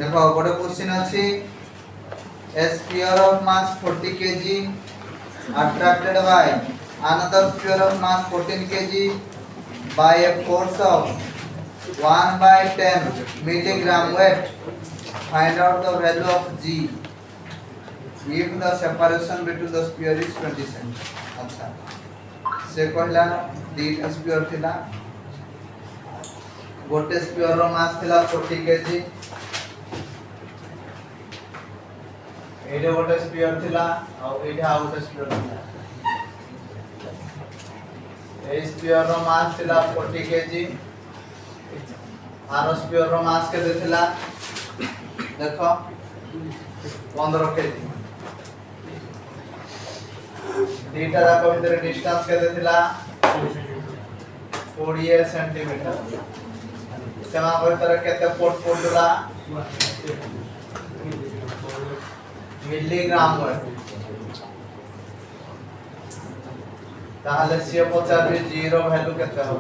देखो गोटे क्वेश्चन अछि a sphere of mass 40 kg attracted by another sphere of mass 14 kg by a force of 1 by 10 milligram weight. Find out the value of g if the separation between the sphere is 20 cm. अच्छा से कहला दीटा sphere थिला गोटे sphere रो मास थिला 40 kg एडे गोटे sphere थिला और एडे आ गोटे स्फीयर थिला ए स्फीयर रो मास थिला 40 kg आरो स्फीयर रो मास केते थिला देखो 15 kg दीटा जाक भीतर डिस्टेंस केते थिला 20 सेंटीमीटर सेमा भीतर केते फुट फुटला मिलीग्राम वेट ताहले से पचाबी जीरो वैल्यू केते हो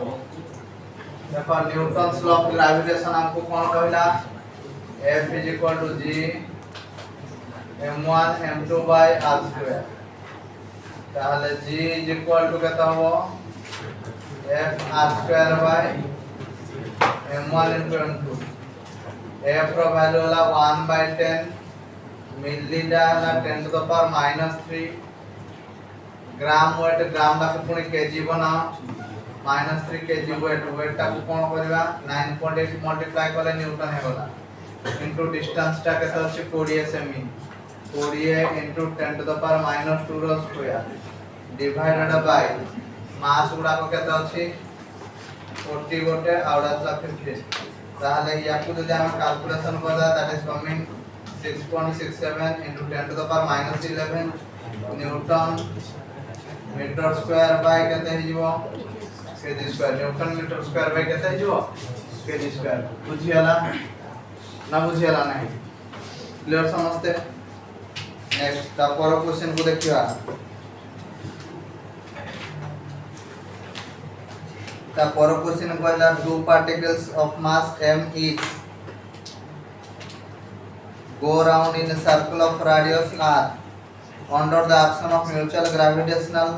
देखो न्यूटन्स लॉ ऑफ ग्रेविटेशन हमको कोन कहला F = G m1 m2 r2 ताहले G = केते हो F r2 m1 * m2 F रो वैल्यू होला 1/10 मिलीडा ना 10 to the power -3 gram weight gram ला पुणी केजी बनाओ -3 केजी वेट ता कोन करबा 9.8 मल्टीप्लाई करले न्यूटन हेगला इनटू डिस्टेंस ता केते अछि 20 सेमी 20 into 10 to the power -2 रो स्क्वायर डिवाइडेड बाय मास गुडा को केते अछि 40 गोटे आउडा 50 ताहले याकु जदि हम कैलकुलेशन करदा that is coming 6.67 into 10 to the power -11 newton metre square by केते हिजबो KG square newton metre square by केते हिजबो केजी स्क्वायर बुझियाला ना बुझियाला नहीं क्लियर समझते नेक्स्ट ता पर क्वेश्चन को देखिया ता पर क्वेश्चन कहला two particles of mass m each go round in a circle of radius r under the action of mutual gravitational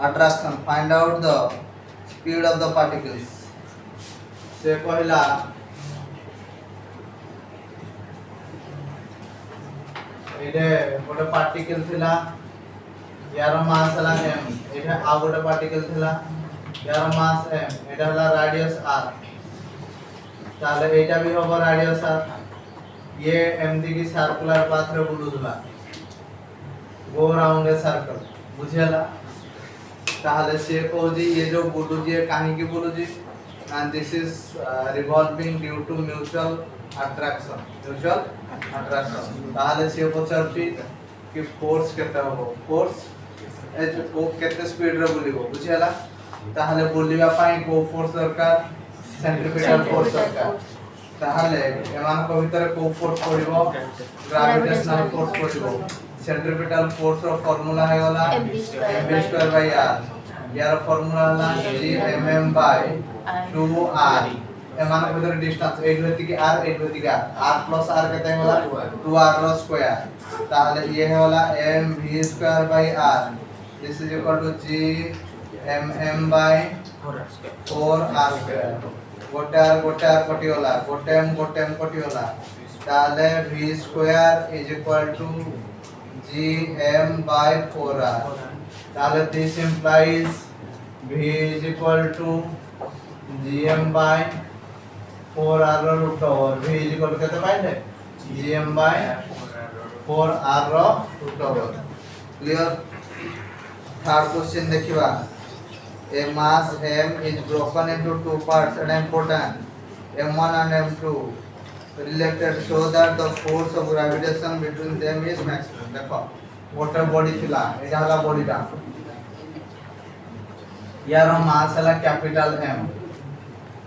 attraction. Find out the speed of the particles. से कहला एडे गोटे पार्टिकल थिला यार मास हला m एडे आ गोटे particle थिला यार मास m एडा हला रेडियस r ताले एटा भी होबो रेडियस r ये m दी की सर्कुलर पाथ रे बुलुला गो राउंड ए सर्कल बुझियाला ताहले से कोजी ये जो बुलुजी काहे की बुलुजी and this is revolving due to mutual attraction ताहले से पचारती कि फोर्स केते हो फोर्स ए को केते स्पीड रे बुलिबो बुझियाला ताहले बुलिबा पाई को फोर्स दरकार सेंट्रीपिटल फोर्स दरकार ताहले एमान को भीतर को फोर्स पड़िबो ग्रेविटेशनल फोर्स पड़िबो सेंट्रीपिटल फोर्स रो फार्मूला है वाला mv²/r यार फार्मूला होला Gmm/2r एमान भीतर डिस्टेंस 8 होती की r 8 होती की r प्लस r केते होला 2r रो स्क्वायर ताहले ये है वाला mv²/r this is equal to Gmm/4r² गोटे r कटी होला गोटे m कटी होला ताहले v² is equal to Gm/4r ताहले this implies v is equal to Gm/4r रो root over v is equal to केते पाइले Gm/4r रो root over clear third question देखिबा a mass m is broken into two parts and important m1 and m2 related so that the force of gravitation between them is maximum देखो water body थिला एटा हला बॉडीटा यार मास हला capital m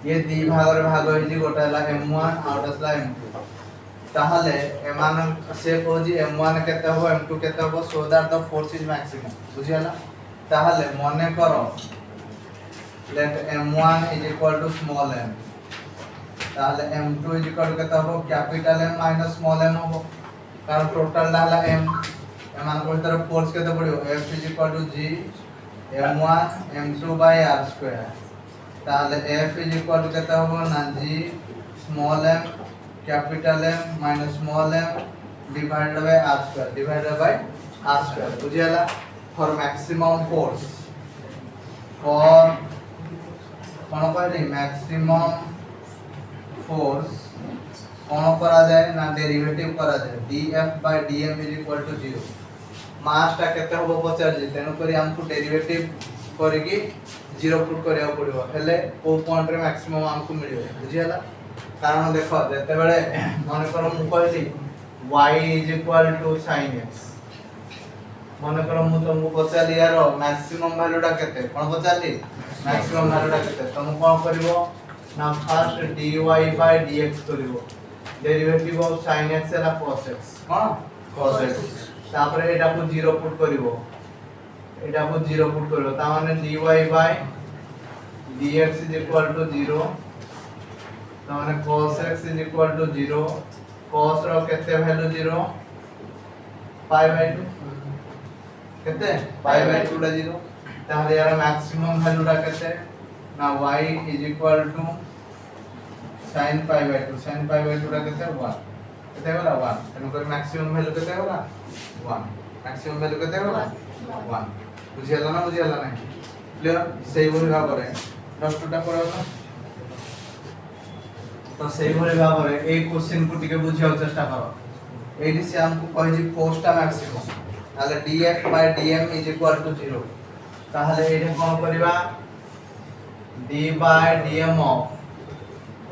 ये दी भाग रे भाग होई गोटा हला m1 आउट हला m2 ताहले एमान से कोजी m1 केते हो m2 केते हो so that the force is maximum बुझियाला ताहले मने करो let m1 is equal to small m তাহলে m2 কত হবে capital M minus small m হবে কারণ টোটালটা হলো m এর ভিতরে ফোর্স কত পড়িব F g m1 m2 by r square তাহলে F কত হবে না g small m capital M minus small m divided by r square বুঝিয়ালা for maximum force for কোন কইলি maximum force কোন করা যায় না ডেরিভেটিভ করা যায় df by dm is equal to 0 মাসটা কেতে হবো পচারজি তেনো করি আমকু ডেরিভেটিভ করিকি 0 পুট করিয়া পড়িব হেলে কো পয়েন্ট রে ম্যাক্সিমাম আমকু মিলিব বুঝিয়ালা কারণ দেখো যেতেবেলে মনে করো মু কইলি y is equal to sin x মনে করো মু তোমাকে পচালি ইয়ার ম্যাক্সিমাম ভ্যালুটা কেতে কোন পচালি ম্যাক্সিমাম ভ্যালুটা কেতে তুমি কোন করিব না ফার্স্ট dy by dx করিব ডেরিভেটিভ অফ sin x এর cos x কোন cos x তারপরে এটাকু 0 পুট করিব এটাকু 0 পুট করিব তার মানে dy by dx is equal to 0 তার মানে cos x is equal to 0 cos র কেতে ভ্যালু 0 পাই বাই 2 কেতে পাই বাই 2 টা 0 তাহলে এর ম্যাক্সিমাম ভ্যালুটা কেতে না y is equal to sin pi by 2 sin pi by 2 টা কেতে 1 কেতে হলা 1 তেনো করে ম্যাক্সিমাম ভ্যালু কেতে হলা 1 ম্যাক্সিমাম ভ্যালু কেতে হলা 1 বুঝিয়ালা না ক্লিয়ার সেই ভাবে প্রশ্নটা করো তো সেই ভাবে এই কোশ্চেন কু টিকে বুঝিয়ার চেষ্টা করো এইটি সে আমকু কইজি ফোর্সটা ম্যাক্সিমাম তাহলে df by dm is equal to 0 তাহলে এটা কোন করিবা d by dm of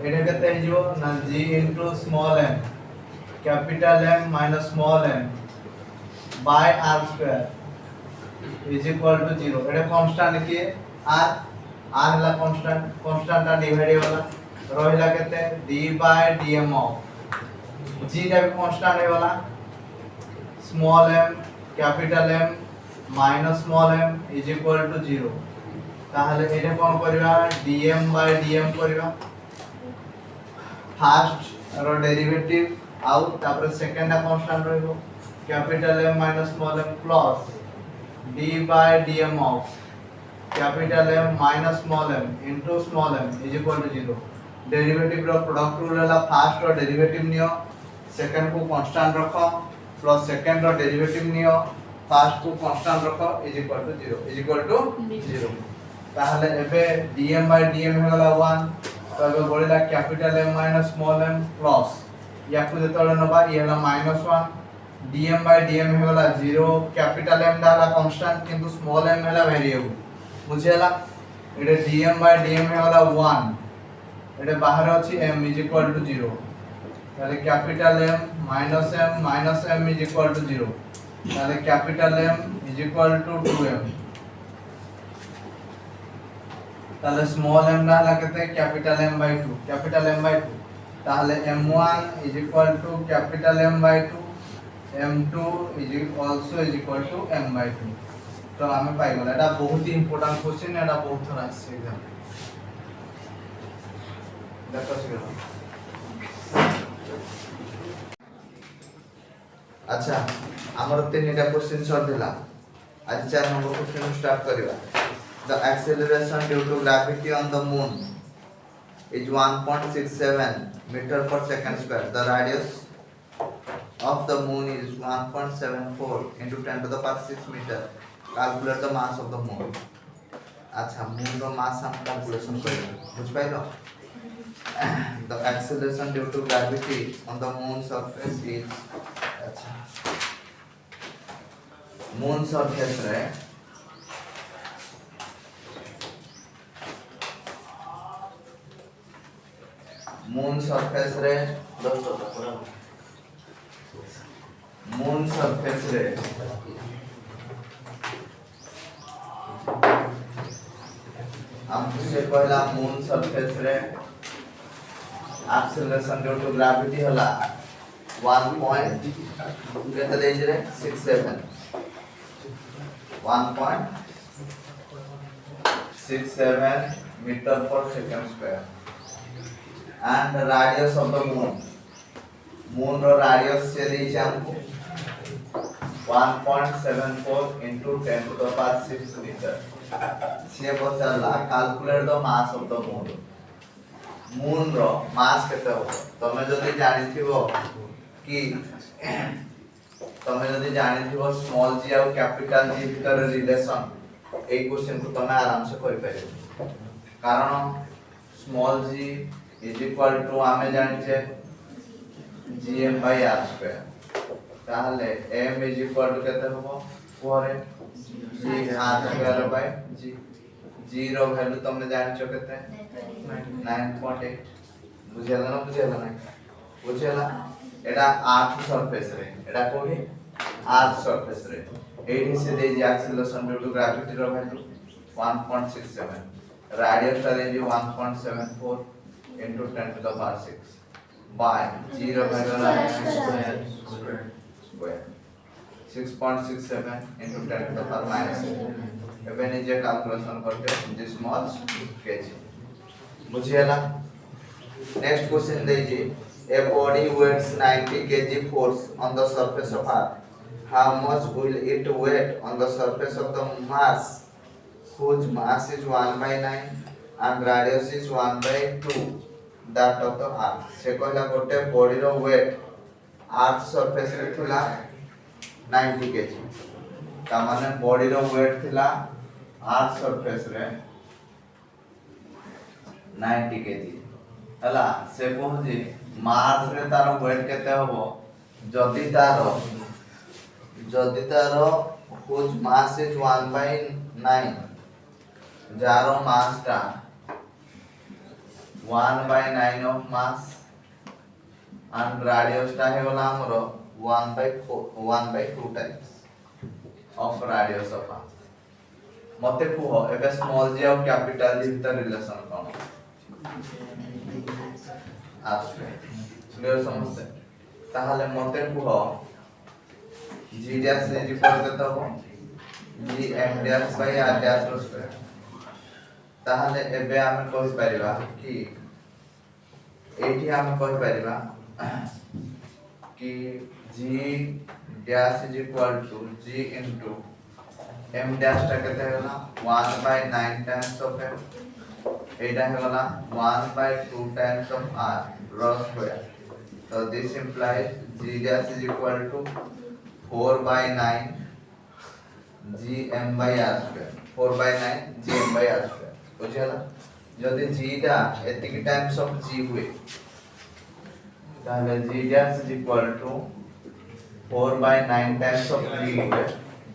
এটা কত হইব না g into small m capital M minus small m by r square is equal to 0 এটা কনস্ট্যান্ট কি r হলা কনস্ট্যান্টটা ডিভাইড होला রহিলা কেতে d by dm of g টা কনস্ট্যান্ট होला small m capital M minus small m is equal to 0 তাহলে এটা কোন করিবা dm by dm করিবা ফার্স্ট র ডেরিভেটিভ আউট তারপরে সেকেন্ডটা কনস্ট্যান্ট রইব capital M minus small m plus d by dm of capital M minus small m into small m is equal to 0 derivative র product rule হলা first র derivative নিও second কো constant রাখো plus second র derivative নিও first কো constant রাখো is equal to 0 তাহলে এবে dm by dm হলা 1 তো এবে বলিলা capital M minus small m plus ইয়াকু যেতলে নবা ই হলা -1 dm by dm হলা 0 ক্যাপিটাল M ডালা কনস্ট্যান্ট কিন্তু স্মল m হলা ভেরিয়েবল বুঝিলা এটা dm by dm হলা 1 এটা বাহিরে আছে m is equal to 0 তাহলে capital M minus m is equal to 0 তাহলে capital M is equal to 2m তাহলে স্মল m না লাগাতে ক্যাপিটাল M by 2 তাহলে m1 is equal to capital M by 2 m2 is also is equal to m by 2 তো আমি পাই গেল এটা বহুত ইম্পর্টেন্ট কোশ্চেন এটা বহুত থর আসছে एग्जाम দেখো শিখো আচ্ছা আমার তিনটা কোশ্চেন সলভ দিলা আজ 4 নম্বর কোশ্চেন স্টার্ট করিবা the acceleration due to gravity on the moon is 1.67 meter per second square the radius of the moon is 1.74 into 10 to the power 6 meter calculate the mass of the moon আচ্ছা moon র mass हम calculation করিবা বুঝ পাইলো the acceleration due to gravity on the moon surface is acha moon surface re moon surface re moon surface re हमसे पहला moon surface रे acceleration due to gravity होला 1.67 1.67 meter per second square and radius of the moon. Moon row radius से दी हमको 1.74 into 10 to the power 6 meter. से पचाला calculate the mass of the moon. Moon row mass केते हो? तमे जदि जानि थिबो कि तमे जदि जानि थिबो small g और capital G भीतर रिलेशन ए क्वेश्चन को तमे आराम से करि परिबो. कारण small g is equal to आमे जानि छे gm by r square. ताहले m is equal to केते होबो 4m g r square by g. g rho value तुमने जानि छ केते 9.8. बुझेला ना बुझेला ना बुझेला एटा r सरफेस रे एटा कोठी r सरफेस रे एठी से दे जे एक्सेलरेशन ड्यू टू ग्रेविटी रो वैल्यू 1.67 रेडियस ता दे 1.74 into 10 to the power 6 by 0 square 6.67 into 10 to the power minus एबे नीचे कैलकुलेशन करते दिस मच kg बुझिएला. नेक्स्ट क्वेश्चन दीजिए a body weighs 90 kg force on the surface of earth how much will it weight on the surface of the mass whose mass is 1 by 9 and radius is 1 by 2 that of the earth. से कहला गोटे body रो wait earth surface रे थिला 90 kg. ता माने body रो wait थिला earth surface रे 90 kg. हला से कहूजी मास रे तारो वेट केते होबो जदि तारो whose mass is 1 by 9 जारो मास टा 1 by 9 of mass and radius टा है वाला हमरो 1 by 2 times of radius of earth. मते कुहो एबे स्मॉल g और कैपिटल g भीतर रिलेशन कोन आस्ते क्लियर समझते ताहले मते कुहो g डैश से जी पर देता हो g m dash by r dash rho square. ताहले एबे आमे कहि परिबा कि एठी आमे कहि परिबा कि g dash is equal to g into m dash टा केते होला 1 by 9 times of m एटा होला 1 by 2 times of r rho square. So this implies g dash is equal to 4 by 9 gm by r square. 4 by 9 gm by r square. बुझियला जदि g टा एतिक times of g हुए ताहले g dash is equal to 4 by 9 times of g हुए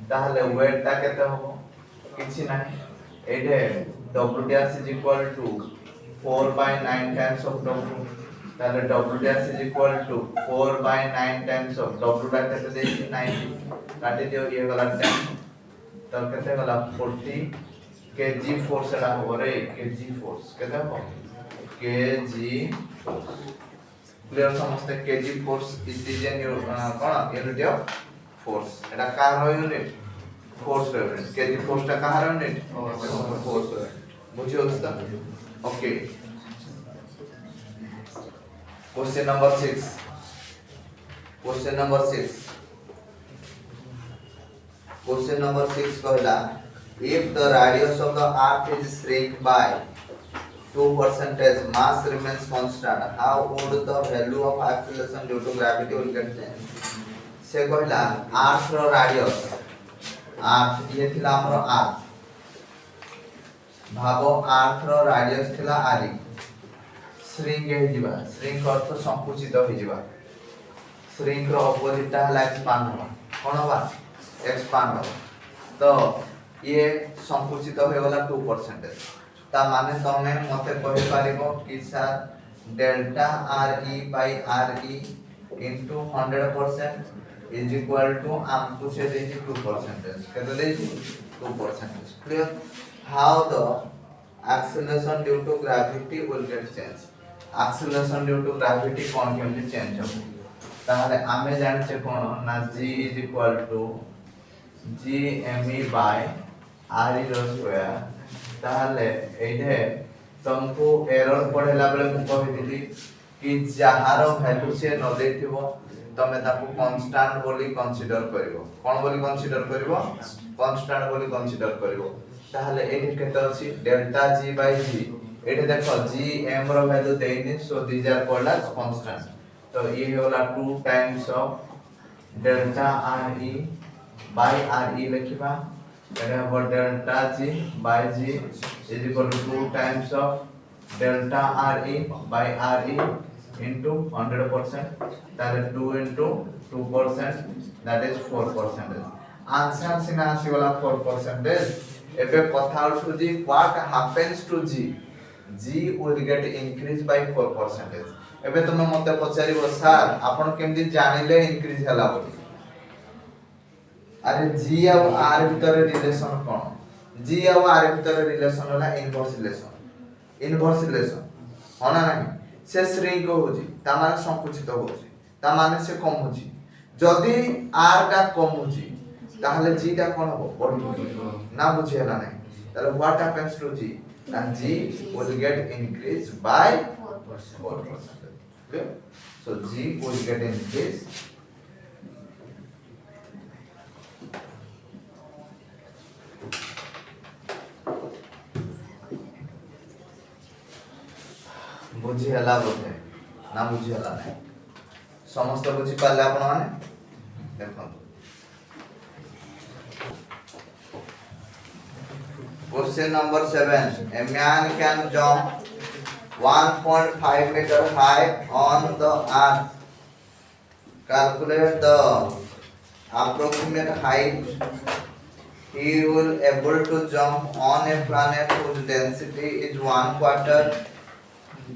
ताहले wait ता केते होबो किछि नाही एडे w dash is equal to 4 by 9 times of w. ताहले w dash is equal to 4 by 9 times of w टा केते देछि 90 काटि दियो ये वाला 10 तो केते वाला 40 kg फोर्स एटा हो रे kg फोर्स केते हो kg क्लियर समझते kg फोर्स इज एन कोन यूनिट ऑफ फोर्स एटा कार unit force unit kg force टा कार यूनिट फोर्स बुझियो दोस्त. ओके क्वेश्चन नंबर 6 कहला if the radius of the earth is shrink by 2% mass remains constant how would the value of acceleration due to gravity will get changed. से कहला earth रो radius earth ये थिला हमरो earth भाबो earth रो radius थिला r shrink हे जिबा shrink अर्थ संकुचित हो जिबा shrink रो अपोजिट ता हला expand हो कोन बा expand हो तो ये संकुचित हो गला 2% ता माने तमे मते कहि पारिबो कि sir delta R E by R E into 100% is equal to आमको से देछि 2% केते देछि 2%. Clear how the acceleration due to gravity will get change. Acceleration due to gravity कोन केमि चेंज हो ताहले आमे जानि छे कोन ना g is equal to g m e by r e रो स्क्वायर ताहले एठे तुमको एरर पढ़ेला बेले मु कहिदिली कि जहार वैल्यू से न देथिबो तमे ताको कांस्टेंट बोली कंसीडर करिवो कोन बोली कंसीडर करिवो कांस्टेंट बोली कंसीडर करिवो ताहले एठी केते अछि डेल्टा g बाय g एठी देखो g m रो वैल्यू देइनी so these are called as constant तो ये होला 2 times of delta r e by r e लिखिबा एटा हो delta g by g is equal to 2 times of delta r e by r e into 100% that is 2 into 2% that is 4%. Answer सिना आसी वाला 4%. एबे कथा उठु जी what happens to g g will get increased by 4%. एबे तुम मते पचारिबो sir आपण केमदी जानिले increase होला बोली अरे g और r भीतर रिलेशन कोन g और r भीतर रिलेशन होला इनवर्स रिलेशन होना नहीं से श्रिंक होजी ता माने संकुचित होजी ता माने से कम होजी जदी r टा कम होजी ताहले g टा कोन हो बढ़ी ना बुझे हला नहीं ताले what happens to g and g will get increased by 4%. Okay? So g will get increased बुझी हला बोले ना बुझी हला नहीं समस्त बुझी पाले आपण माने देखो question number 7 a man can jump 1.5 meter high on the earth calculate the approximate height he will able to jump on a planet whose density is 1/4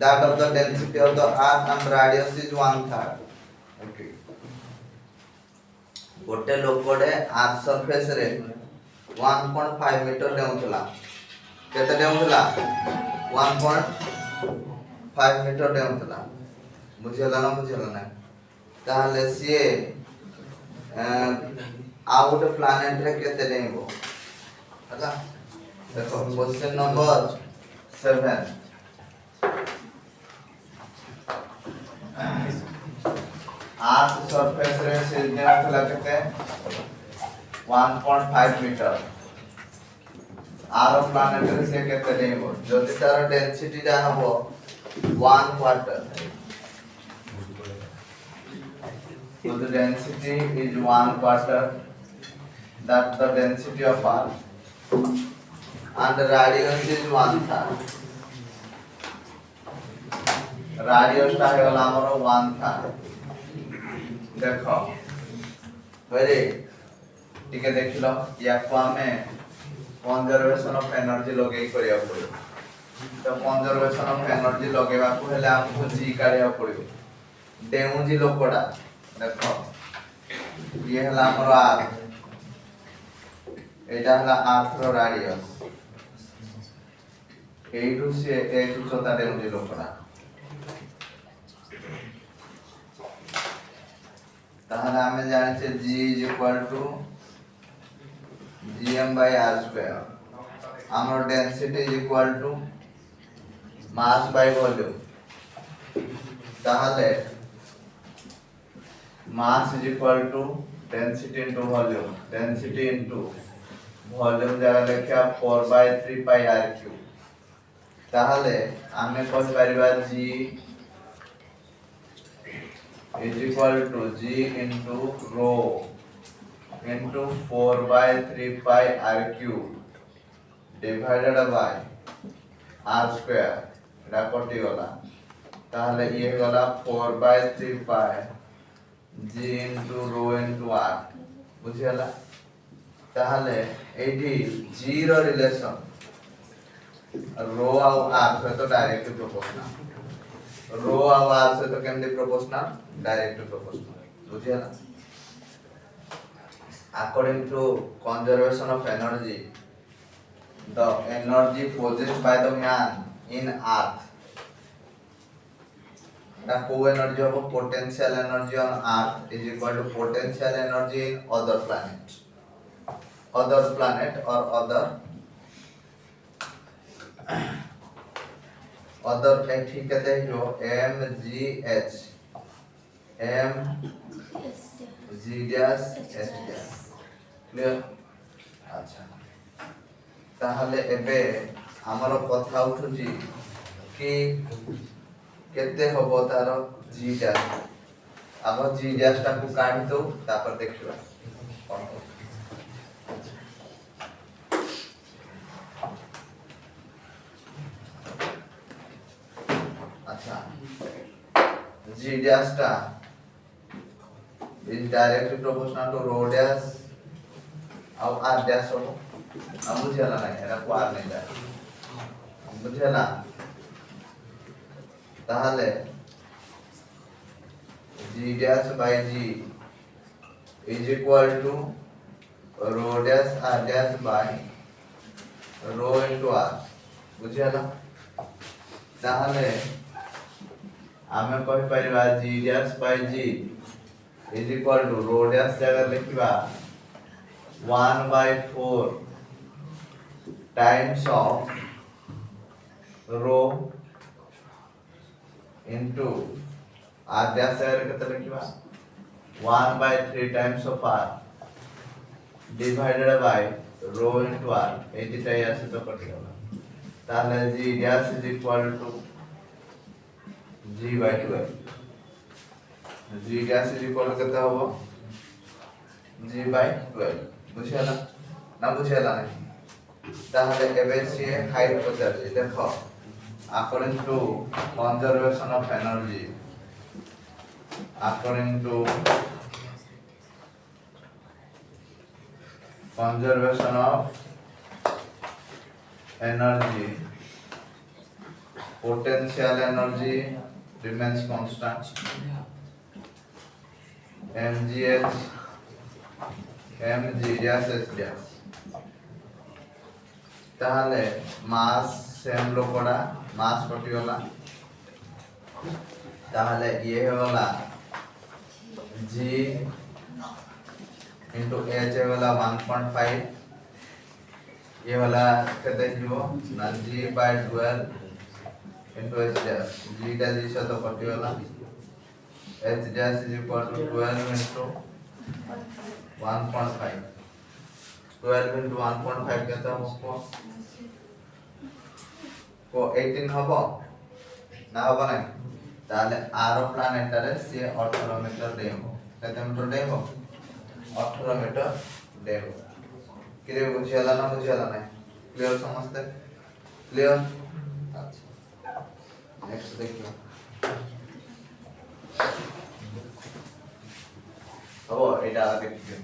that of the density of the earth and radius is 1/3. Okay. गोटे लोकड़े earth surface रे 1.5 metre डेउथला केते डेउथला 1.5 metre डेउथला बुझियला ना बुझियला ना ताहले सिए out planet रे केते डेइबो हला देखो क्वेश्चन नंबर 7 अर्थ सरफेस रे से देउथला केते 1.5 मीटर आर प्लैनेट रे से केते देबो जदि तार डेंसिटी जा हबो 1/4 so the density is 1/4 that the density of earth and the radius is 1/3 radius टा हेला हमरो 1/3 देखो बरे टिके देखिलो या को हमें कंजर्वेशन ऑफ एनर्जी लगे करिया पड़ो तो कंजर्वेशन ऑफ एनर्जी लगेबा को हेले हमको जी काढिया पड़ो डेमु जी लोकड़ा देखो ये हला हमर आर एटा हला अर्थ रो रेडियस एटू से एटू चोता डेमु जी लोकड़ा ताहले हमें जाने छे g is equal to gm by r square हमर density is equal to mass by volume ताहले mass is equal to density into volume density into volume जगह लेखा 4/3 pi r cube ताहले हमें कह परिबा g is equal to g into rho into 4/3 pi r cube divided by r square एटा कटि गला ताहले ये गला 4/3 pi g into rho into r बुझियला ताहले एठी g रो रिलेशन rho और r से तो डायरेक्टली प्रोपोर्शनल रो और r से तो केमदी प्रोपोर्शनल डायरेक्टली प्रोपोर्शनल बुझियला according to conservation of energy the energy possessed by the man in earth the co energy of potential energy on earth is equal to potential energy in other planet or other other एठी केते जो M G H M G dash H dash clear अच्छा ताहले एबे हमर कथा उठुची कि केते हबो तार जी डैश आग जी डैश टा को काढी दो तापर देखिबा कोन हो अच्छा जी डैश टा is directly proportional to rho dash ଆଉ r dash ହବ ଆଉ ବୁଝିଲା ନାହିଁ ଏରା କୁ r नहीं ଯାଏ ବୁଝିଲା ତାହଲେ g dash by g is equal to rho dash r dash by rho into r ବୁଝିଲା ତାହଲେ ଆମେ କହି परिबा g dash by g is equal to rho dash जगह लिखिबा 1/4 times of rho into r dash जगह केते लिखिबा 1/3 times of r divided by rho into r ए दिटा यासे तो कटि गला ताले g dash is equal to g by 12 g dash is equal to केते होबो g by 12 बुझियाला ना बुझियाला नहीं ताहले एबे से हाइट पचारछि देखो according to conservation of energy according to conservation of energy potential energy remains constant mgh mg dash s dash ताहले mass same लोकड़ा मास कटि गला ताहले ये होला g into h होला 1.5 ये वाला केते जीवो ना g by 12 into h dash g dash इस तो कटि गला h dash is equal to 12 into 1.5 12 into 1.5 केते हमको को 18 हबो ना हबो नै ताले r प्लैनेट रे से 18 मीटर देबो केते मीटर देबो 18 मीटर देबो किरे बुझियाला ना बुझियाला नै क्लियर समझते क्लियर अच्छा नेक्स्ट देखियो हबो एटा देखियो